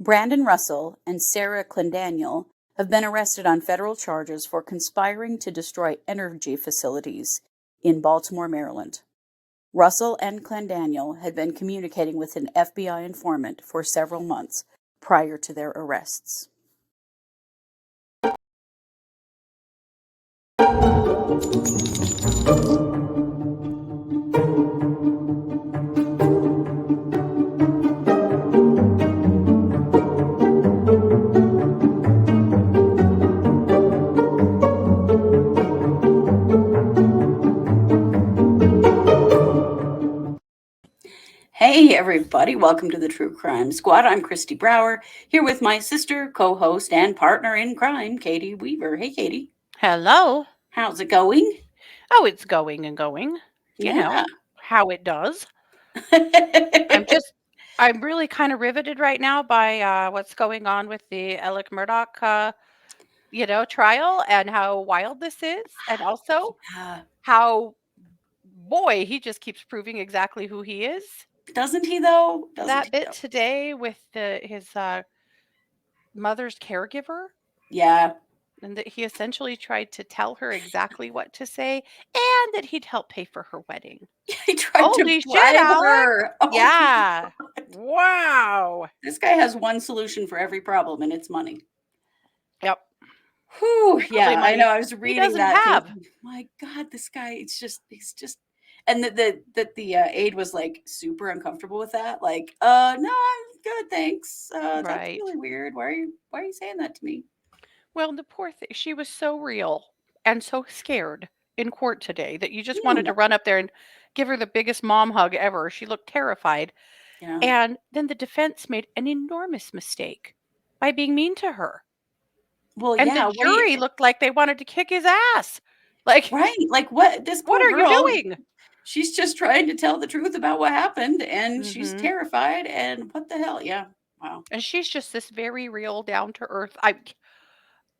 Brandon Russell and Sarah Clendaniel have been arrested on federal charges for conspiring to destroy energy facilities in Baltimore, Maryland. Russell and Clendaniel had been communicating with an FBI informant for several months prior to their arrests. Hey everybody, welcome to the True Crime Squad. I'm Kristi Brower, here with my sister, co-host, and partner in crime, Katie Weaver. Hey Katie. Hello. How's it going? Oh, it's going and going. You know how it does. I'm really kind of riveted right now by what's going on with the Alec Murdaugh, trial and how wild this is, and also how, boy, he just keeps proving exactly who he is. Doesn't he though? That bit today with his mother's caregiver. Yeah. And that he essentially tried to tell her exactly what to say, and that he'd help pay for her wedding. He tried Holy to bribe shit, her. Oh, yeah. Wow. This guy has one solution for every problem, and it's money. Yep. Whew, yeah, I know. I was reading that. Thinking, my God, this guy, he's just, and the aide was like super uncomfortable with that. Like, no, I'm good, thanks. That's really weird. Why are you saying that to me? Well, the poor thing, she was so real and so scared in court today that you just wanted to run up there and give her the biggest mom hug ever. She looked terrified. Yeah. And then the defense made an enormous mistake by being mean to her. Well, and the jury looked like they wanted to kick his ass. Like, right? Like, what? This poor what are girl, you doing? She's just trying to tell the truth about what happened, and she's terrified. And what the hell? Yeah, wow. And she's just this very real, down to earth.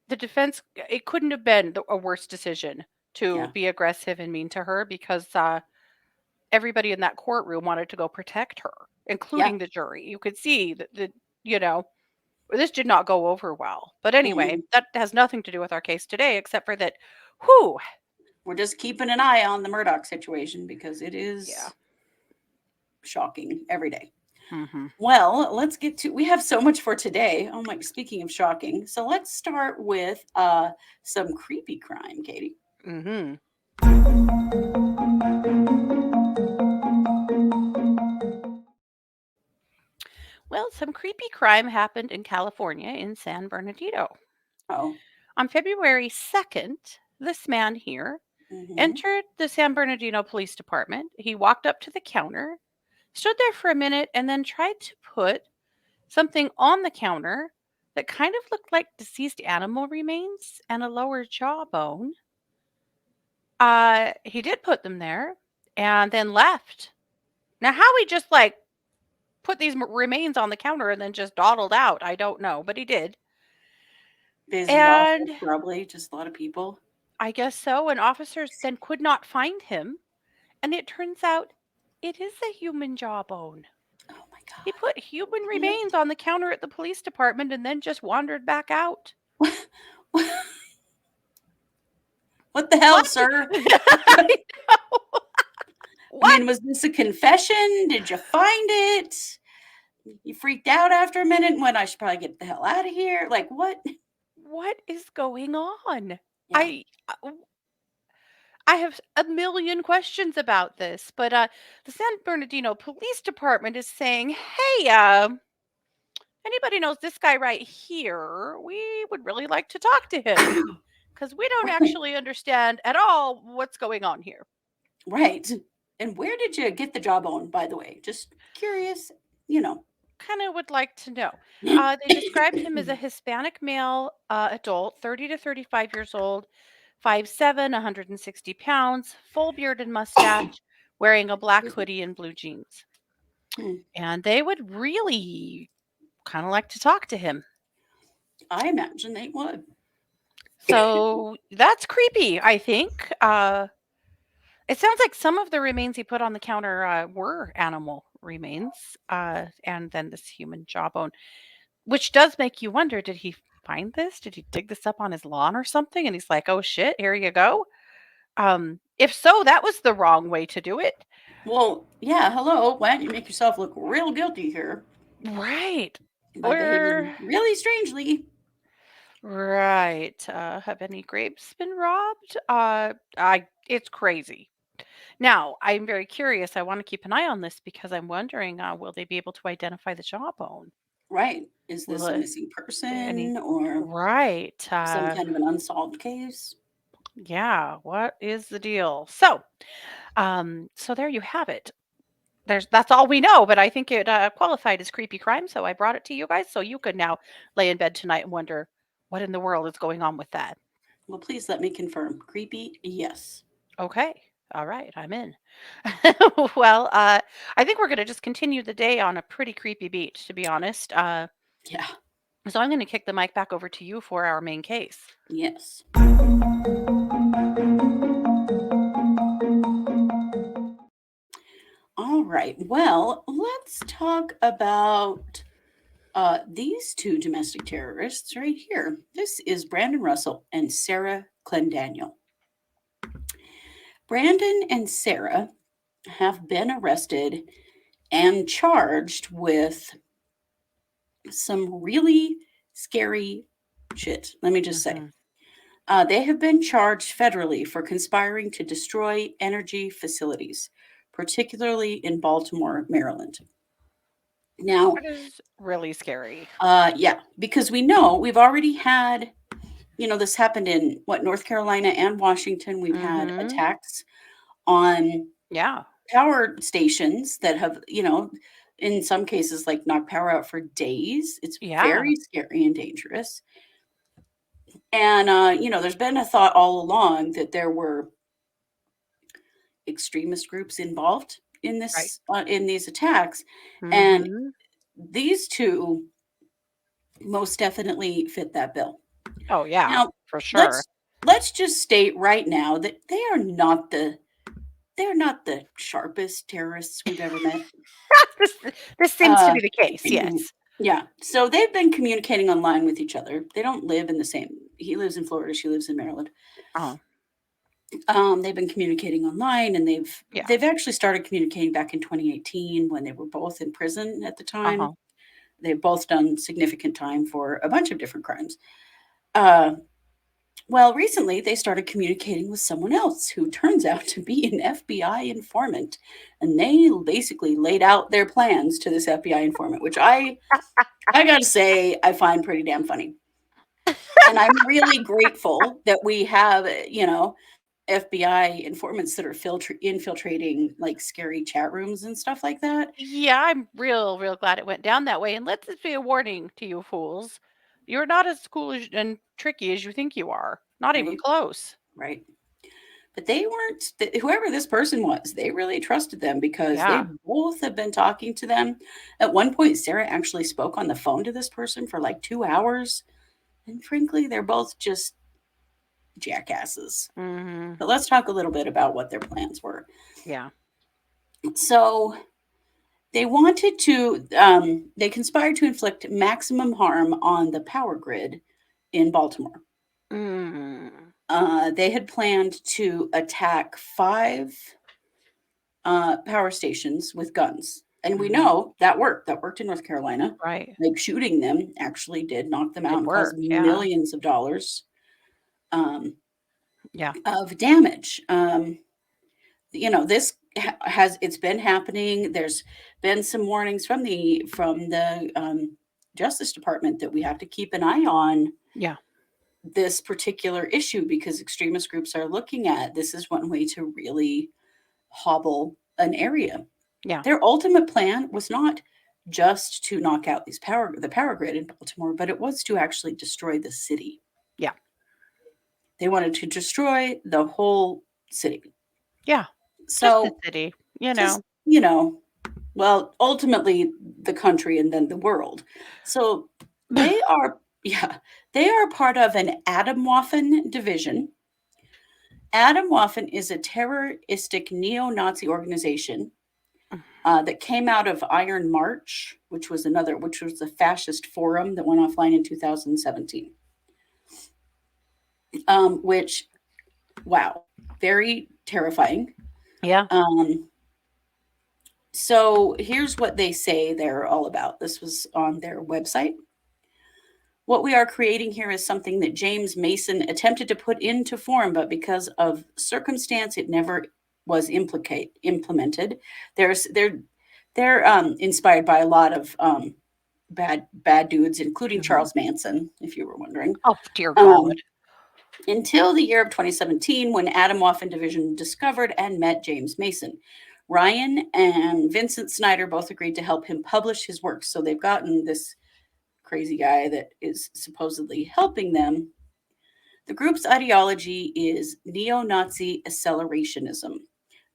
The defense, it couldn't have been a worse decision to be aggressive and mean to her, because everybody in that courtroom wanted to go protect her, including the jury. You could see that this did not go over well. But anyway, that has nothing to do with our case today, except for that, we're just keeping an eye on the Murdaugh situation, because it is shocking every day. Mm-hmm. Well, let's get to, we have so much for today. Oh my, speaking of shocking. So let's start with some creepy crime, Katie. Mm-hmm. Well, some creepy crime happened in California in San Bernardino. Oh. On February 2nd, this man here entered the San Bernardino Police Department. He walked up to the counter, stood there for a minute, and then tried to put something on the counter that kind of looked like deceased animal remains and a lower jawbone. He did put them there and then left. Now, how he just put these remains on the counter and then just dawdled out, I don't know, but he did. Busy office, probably, just a lot of people. I guess so. And officers then could not find him. And it turns out it is a human jawbone. Oh my God. He put human remains on the counter at the police department and then just wandered back out. What the hell, sir? I know. I mean, was this a confession? Did you find it? You freaked out after a minute and went, I should probably get the hell out of here. Like, what? What is going on? Yeah. I have a million questions about this, but the San Bernardino Police Department is saying, hey, anybody knows this guy right here? We would really like to talk to him, because we don't actually understand at all what's going on here. Right. And where did you get the jawbone, by the way? Just curious, Kind of would like to know. They described him as a Hispanic male adult, 30 to 35 years old, 5'7", 160 pounds, full beard and mustache, wearing a black hoodie and blue jeans. And they would really kind of like to talk to him. I imagine they would. So that's creepy, I think. It sounds like some of the remains he put on the counter were animal remains, and then this human jawbone. which does make you wonder, did he find this? Did he dig this up on his lawn or something? And he's like, "Oh shit, here you go." If so, that was the wrong way to do it. Well, yeah, hello. Why don't you make yourself look real guilty here Right. by Or behaving really strangely? right. Have any grapes been robbed? It's crazy. Now, I'm very curious. I want to keep an eye on this because I'm wondering, will they be able to identify the jawbone? Right. Is Will this a it missing any person or right. some kind of an unsolved case? Yeah, what is the deal? So there you have it. That's all we know, but I think it qualified as creepy crime, so I brought it to you guys so you could now lay in bed tonight and wonder what in the world is going on with that. Well, please let me confirm. Creepy? Yes. Okay. All right, I'm in. Well, I think we're going to just continue the day on a pretty creepy beat, to be honest. Yeah. So I'm going to kick the mic back over to you for our main case. Yes. All right. Well, let's talk about these two domestic terrorists right here. This is Brandon Russell and Sarah Clendaniel. Brandon and Sarah have been arrested and charged with some really scary shit. Let me just say. Mhm. They have been charged federally for conspiring to destroy energy facilities, particularly in Baltimore, Maryland. Now, That is really scary. yeah, because we know we've already had, this happened in North Carolina and Washington. We've had Mhm. attacks on Yeah. power stations that have, in some cases, like knocked power out for days. It's Yeah. very scary and dangerous. And, there's been a thought all along that there were extremist groups involved in Right. these attacks, and Mhm. these two most definitely fit that bill. Oh yeah, Now, for sure. let's just state right now that they're not the sharpest terrorists we've ever met. this this seems to Uh, be the case. Yes. yeah, so they've been communicating online with each other. They don't live in the same. He lives in Florida. She lives in Maryland. Oh, They've been communicating online, and they've yeah. they've actually started communicating back in 2018 when they were both in prison at the time. Uh-huh. They've both done significant time for a bunch of different crimes. Uh, well, recently they started communicating with someone else who turns out to be an FBI informant, and they basically laid out their plans to this FBI informant, which I got to say I find pretty damn funny. And I'm really grateful that we have, FBI informants that are infiltrating like scary chat rooms and stuff like that. Yeah, I'm real glad it went down that way. And let this be a warning to you fools. You're not as cool and tricky as you think you are. Not even Right, close. right. But they weren't, whoever this person was, they really trusted them because they Yeah. both have been talking to them. At one point, Sarah actually spoke on the phone to this person for like 2 hours. And frankly, they're both just jackasses. Mhm. But let's talk a little bit about what their plans were. Yeah. So they conspired to inflict maximum harm on the power grid in Baltimore. Mm. They had planned to attack five power stations with guns. And we Mhm. know that worked. That worked in North Carolina. Right. Like shooting them actually did knock them out Did and cause work. Yeah. millions of dollars um, Yeah. of damage. This has it's been happening. There's been some warnings from the Justice Department that we have to keep an eye on Yeah. this particular issue because extremist groups are looking at this is one way to really hobble an area. Yeah. Their ultimate plan was not just to knock out the power grid in Baltimore, but it was to actually destroy the city. Yeah. They wanted to destroy the whole city. Yeah. Just the So city, just, well, ultimately the country and then the world. So they are, yeah, they are part of an Atomwaffen division. Atomwaffen is a terroristic neo-Nazi organization that came out of Iron March, which was a fascist forum that went offline in 2017. Which, wow, very terrifying. Yeah. So here's what they say they're all about. This was on their website. What we are creating here is something that James Mason attempted to put into form, but because of circumstance, it never was implemented. They're inspired by a lot of bad dudes, including Charles Manson, if you were wondering. Oh, dear God. Until the year of 2017, when Atomwaffen and Division discovered and met James Mason. Ryan and Vincent Snyder both agreed to help him publish his works. So they've gotten this crazy guy that is supposedly helping them. The group's ideology is neo-Nazi accelerationism.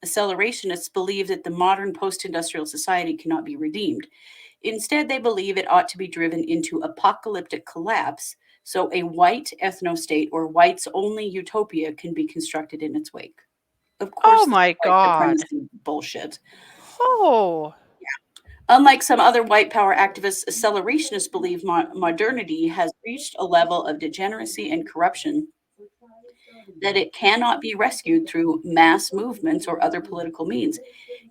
Accelerationists believe that the modern post-industrial society cannot be redeemed. Instead, they believe it ought to be driven into apocalyptic collapse, so a white ethno-state or whites-only utopia can be constructed in its wake. Of course, Oh my white God. supremacy bullshit. Oh. Unlike some other white power activists, accelerationists believe modernity has reached a level of degeneracy and corruption that it cannot be rescued through mass movements or other political means.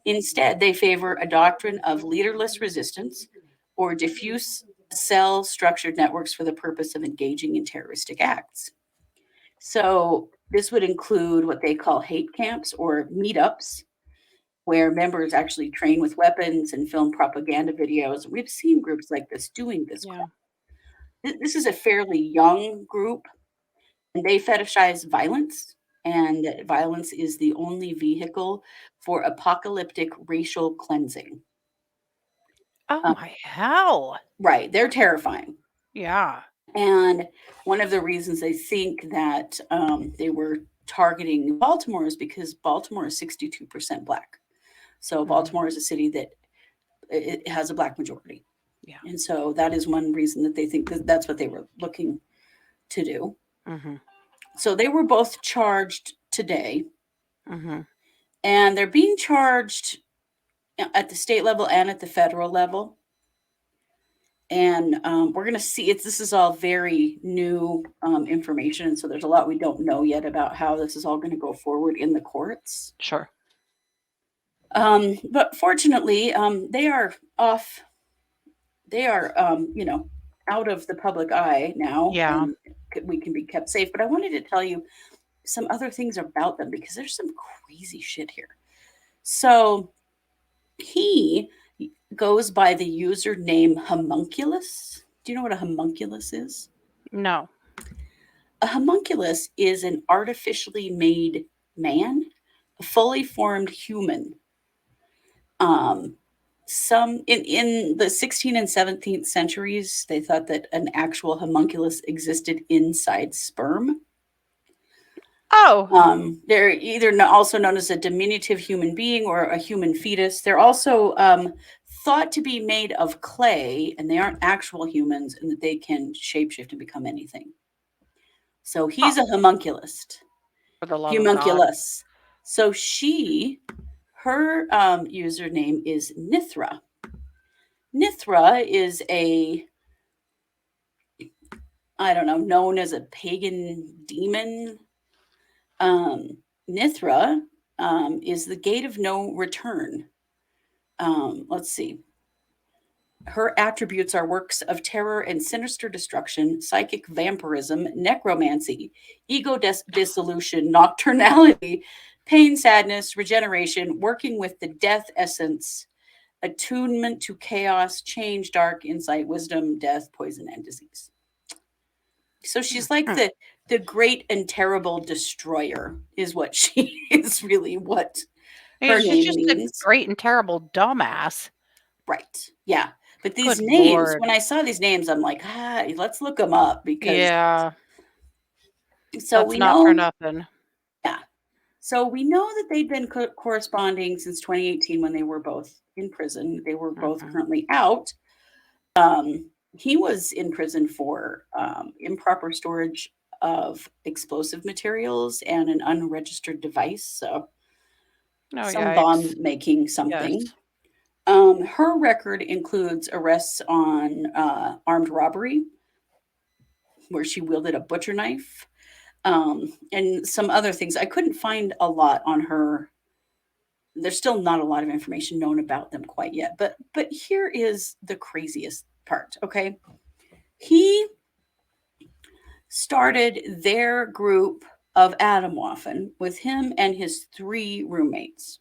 Instead, they favor a doctrine of leaderless resistance or diffuse cell structured networks for the purpose of engaging in terroristic acts. So, this would include what they call hate camps or meetups, where members actually train with weapons and film propaganda videos. We've seen groups like this doing this Yeah. crap. This is a fairly young group, and they fetishize violence, and that violence is the only vehicle for apocalyptic racial cleansing. Oh Um, my hell. right, they're terrifying. Yeah. And one of the reasons they think that they were targeting Baltimore is because Baltimore is 62% black. So Baltimore is a city that it has a black majority. Yeah. And so that is one reason that they think that that's what they were looking to do. So they were both charged today. And they're being charged at the state level and at the federal level. And we're going to see this is all very new information. So there's a lot we don't know yet about how this is all going to go forward in the courts. Sure. But fortunately, they are off. They are, out of the public eye now. Yeah. And we can be kept safe. But I wanted to tell you some other things about them because there's some crazy shit here. So he goes by the username homunculus. Do you know what a homunculus is? No. A homunculus is an artificially made man, a fully formed human. Some in the 16th and 17th centuries, they thought that an actual homunculus existed inside sperm. Oh. They're either also known as a diminutive human being or a human fetus. They're also thought to be made of clay, and they aren't actual humans, and that they can shapeshift and become anything. So he's a homunculus. For the love of God. Homunculus. So her username is Nithra. Nithra is known as a pagan demon. Nithra is the gate of no return. Let's see. Her attributes are works of terror and sinister destruction, psychic vampirism, necromancy, ego dissolution, nocturnality, pain, sadness, regeneration, working with the death essence, attunement to chaos, change, dark, insight, wisdom, death, poison, and disease. So she's like the great and terrible destroyer is what she is really what her She's name just means. a great and terrible dumbass. Right. Yeah. But these Good names, Lord. when I saw these names, I'm like, let's look them up because Yeah. So That's we not for know, nothing. yeah. So we know that they'd been corresponding since 2018 when they were both in prison. They were both currently out. He was in prison for improper storage of explosive materials and an unregistered device. So some bomb making something. Yes. Her record includes arrests on armed robbery, where she wielded a butcher knife, and some other things. I couldn't find a lot on her. There's still not a lot of information known about them quite yet. But here is the craziest part. Okay, he started their group of Atomwaffen with him and his 3 roommates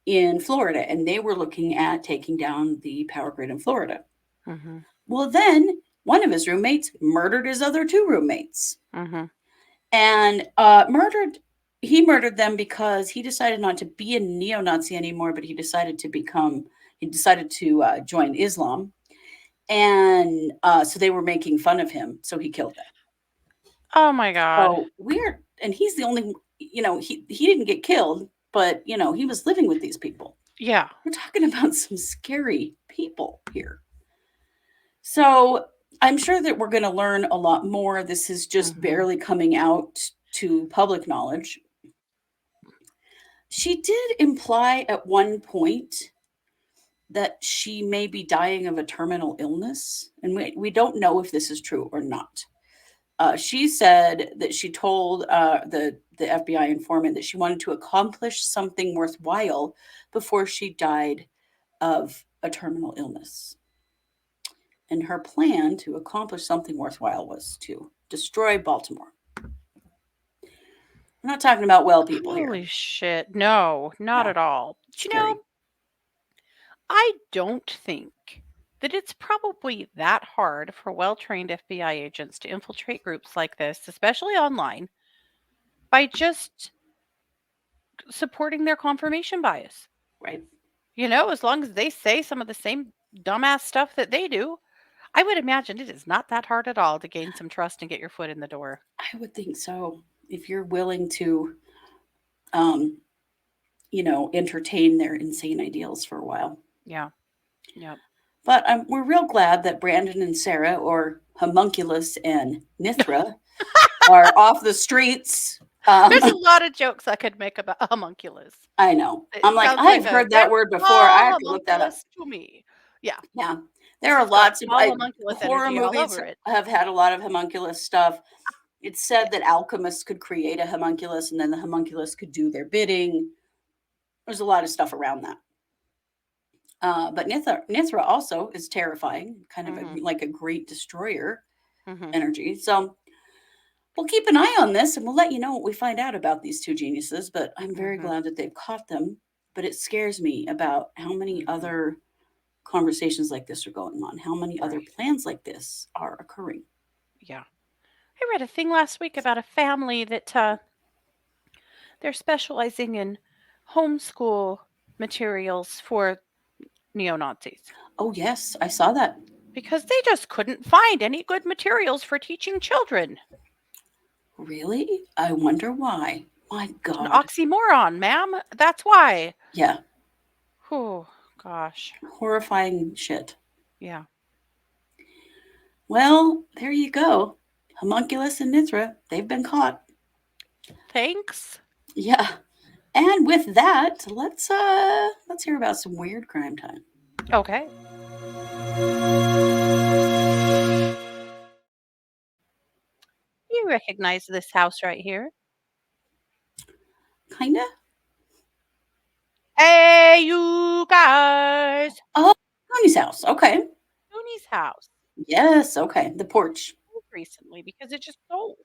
in Florida, and they were looking at taking down the power grid in Florida. Mm-hmm. Well, then one of his roommates murdered his other 2 roommates, Mm-hmm. and he murdered them because he decided not to be a neo-Nazi anymore, but he decided to join Islam, and so they were making fun of him, so he killed them. Oh my God. So weird, and he's the only, he didn't get killed, but he was living with these people. Yeah. We're talking about some scary people here. So I'm sure that we're going to learn a lot more. This is just barely coming out to public knowledge. She did imply at one point that she may be dying of a terminal illness, and we don't know if this is true or not. She said that she told the FBI informant that she wanted to accomplish something worthwhile before she died of a terminal illness. And her plan to accomplish something worthwhile was to destroy Baltimore. We're not talking about well people here. Holy shit. No, not at all. Scary. I don't think that it's probably that hard for well-trained FBI agents to infiltrate groups like this, especially online, by just supporting their confirmation bias. Right. As long as they say some of the same dumbass stuff that they do, I would imagine it is not that hard at all to gain some trust and get your foot in the door. I would think so. If you're willing to, entertain their insane ideals for a while. Yeah. Yep. But we're real glad that Brandon and Sarah, or Homunculus and Nithra, are off the streets. There's a lot of jokes I could make about homunculus. I know. It I'm like, sounds I've like heard that word before. I have to look that up. homunculus to me. Yeah. Yeah. There are It's got lots of all homunculus horror energy all movies over it. have had a lot of homunculus stuff. It's said that alchemists could create a homunculus and then the homunculus could do their bidding. There's a lot of stuff around that. But Nithra also is terrifying, kind of like a great destroyer energy. So we'll keep an eye on this and we'll let you know what we find out about these 2 geniuses. But I'm very glad that they've caught them. But it scares me about how many other conversations like this are going on, how many other plans like this are occurring. Yeah. I read a thing last week about a family that they're specializing in homeschool materials for neo-Nazis. Oh, yes, I saw that. Because they just couldn't find any good materials for teaching children. Really? I wonder why. My God. An oxymoron, ma'am. That's why. Yeah. Oh, gosh. Horrifying shit. Yeah. Well, there you go. Homunculus and Nithra, they've been caught. Thanks. Yeah. And with that, let's hear about some weird crime time. Okay. You recognize this house right here? Kinda. Hey, you guys. Oh, Tony's house. Okay. Tony's house. Yes. Okay. The porch. Recently, because it just sold.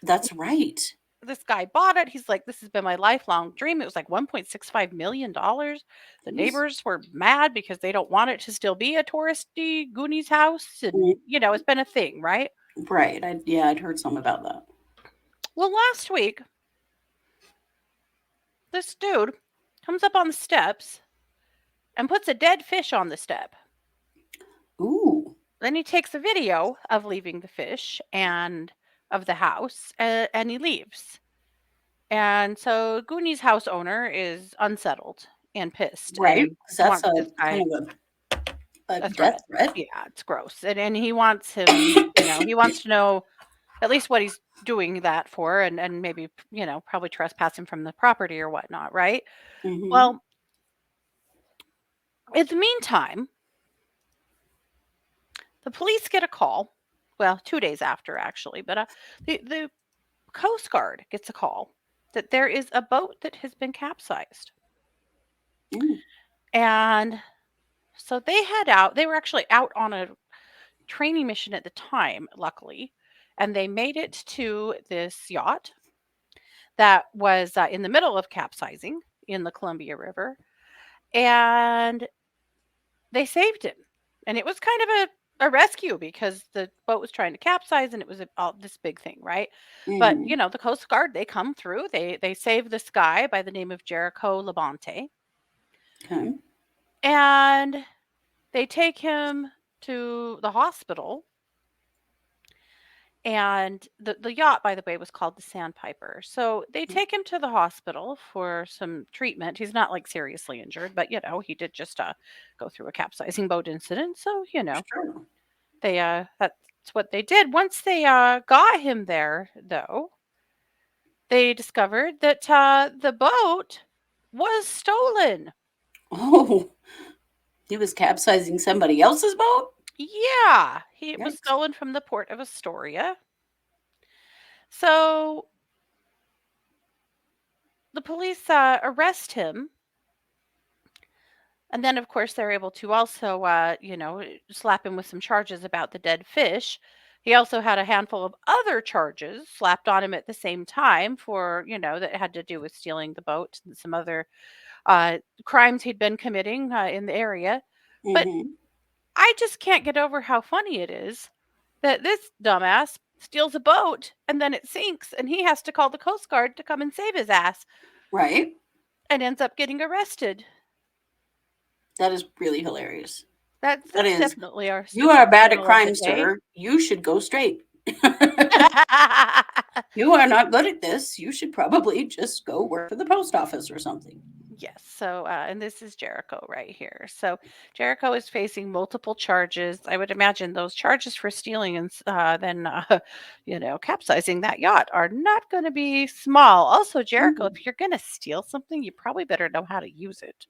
That's right. This guy bought it. He's like, this has been my lifelong dream. It was like $1.65 million. The neighbors were mad because they don't want it to still be a touristy Goonies house. And, it's been a thing, right? Right. I'd heard some about that. Well, last week, this dude comes up on the steps and puts a dead fish on the step. Ooh. Then he takes a video of leaving the fish and of the house, and he leaves. And so Goonies house owner is unsettled and pissed. Right. That's kind of a death threat. Yeah, it's gross. And he wants him, he wants to know at least what he's doing that for, and maybe, probably trespassing from the property or whatnot, right? Mm-hmm. Well, In the meantime, the police get a call. Well, 2 days after, actually, but the Coast Guard gets a call that there is a boat that has been capsized. Mm. And so they head out. They were actually out on a training mission at the time, luckily, and they made it to this yacht that was in the middle of capsizing in the Columbia River, and they saved him. And it was kind of a rescue because the boat was trying to capsize and it was all this big thing, right? But Mm-hmm. the Coast Guard, they come through. They save this guy by the name of Jericho Labonte, Okay. and they take him to the hospital. And the yacht, by the way, was called the Sandpiper. So they take him to the hospital for some treatment. He's not like seriously injured, but he did just go through a capsizing boat incident. So Sure. they that's what they did. Once they got him there, though, they discovered that the boat was stolen. Oh, he was capsizing somebody else's boat? Yeah, it was Yikes. stolen from the port of Astoria. So the police arrest him. And then, of course, they're able to also, slap him with some charges about the dead fish. He also had a handful of other charges slapped on him at the same time for, that had to do with stealing the boat and some other crimes he'd been committing in the area. But Mm-hmm. I just can't get over how funny it is that this dumbass steals a boat and then it sinks and he has to call the Coast Guard to come and save his ass Right. and ends up getting arrested. That is really hilarious. That's That that's is, definitely our you super are bad at criminal of the crime, day. sir. You should go straight. You are not good at this. You should probably just go work for the post office or something. Yes. So, and this is Jericho right here. So, Jericho is facing multiple charges. I would imagine those charges for stealing and then, capsizing that yacht are not going to be small. Also, Jericho, Mm. if you're going to steal something, you probably better know how to use it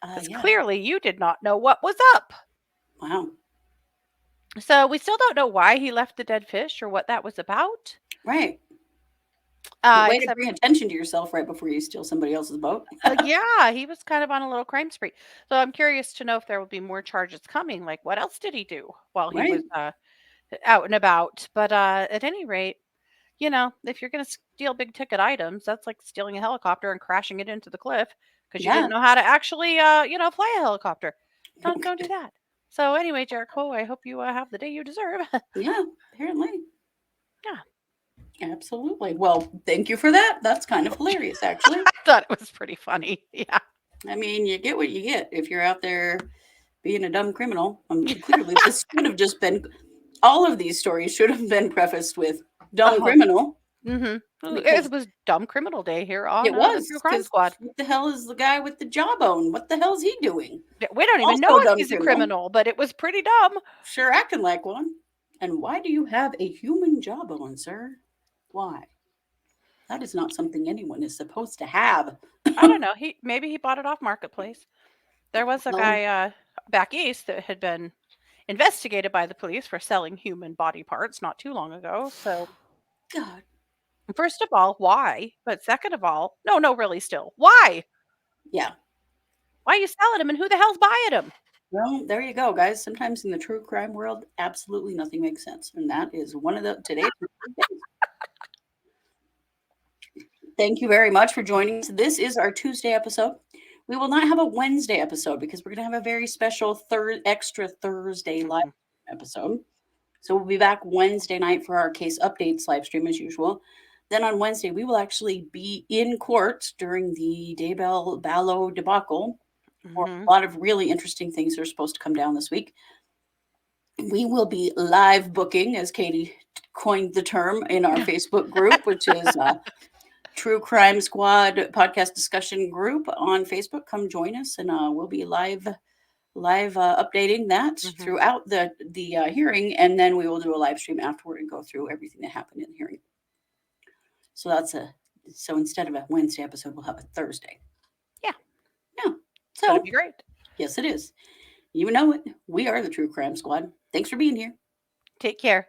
because Yeah. clearly you did not know what was up. Wow. So, we still don't know why he left the dead fish or what that was about. Right. But way to Except bring attention to yourself right before you steal somebody else's boat. Yeah, he was kind of on a little crime spree. So I'm curious to know if there will be more charges coming. Like, what else did he do while he Right. was out and about? But at any rate, if you're going to steal big ticket items, that's like stealing a helicopter and crashing it into the cliff because you Yeah. didn't know how to actually, fly a helicopter. Don't do that. So anyway, Jericho, I hope you have the day you deserve. Yeah. Apparently. Yeah, Absolutely. Well, thank you for that. That's kind of hilarious, actually. I thought it was pretty funny. Yeah. I mean, you get what you get if you're out there being a dumb criminal. Clearly, this should have just been, all of these stories should have been prefaced with dumb Oh. criminal, Mm-hmm. because It was Dumb Criminal Day here on it the was. True Crime Because Squad. what the hell is the guy with the jawbone? What the hell is he doing? Yeah, we don't even know Also if dumb he's a criminal. criminal, but it was pretty dumb. Sure acting like one. And why do you have a human jawbone, sir? Why? That is not something anyone is supposed to have. I don't know. Maybe he bought it off Marketplace. There was a Well, guy back east that had been investigated by the police for selling human body parts not too long ago. So, God. first of all, why? But second of all, no, really, still, why? Yeah. Why are you selling them, and who the hell's buying them? Well, there you go, guys. Sometimes in the true crime world, absolutely nothing makes sense. And that is one of the today's days. Thank you very much for joining us. This is our Tuesday episode. We will not have a Wednesday episode because we're going to have a very special extra Thursday live episode. So we'll be back Wednesday night for our case updates live stream as usual. Then on Wednesday, we will actually be in court during the Daybell Ballo debacle. For Mm-hmm. a lot of really interesting things that are supposed to come down this week. We will be live booking, as Katie coined the term in our Facebook group, which is True Crime Squad podcast discussion group on Facebook. Come join us, and we'll be live updating that throughout the hearing, and then we will do a live stream afterward and go through everything that happened in the hearing. So so instead of a Wednesday episode, we'll have a Thursday. Yeah. Yeah. So that'd be great. Yes, it is. You know it. We are the True Crime Squad. Thanks for being here. Take care.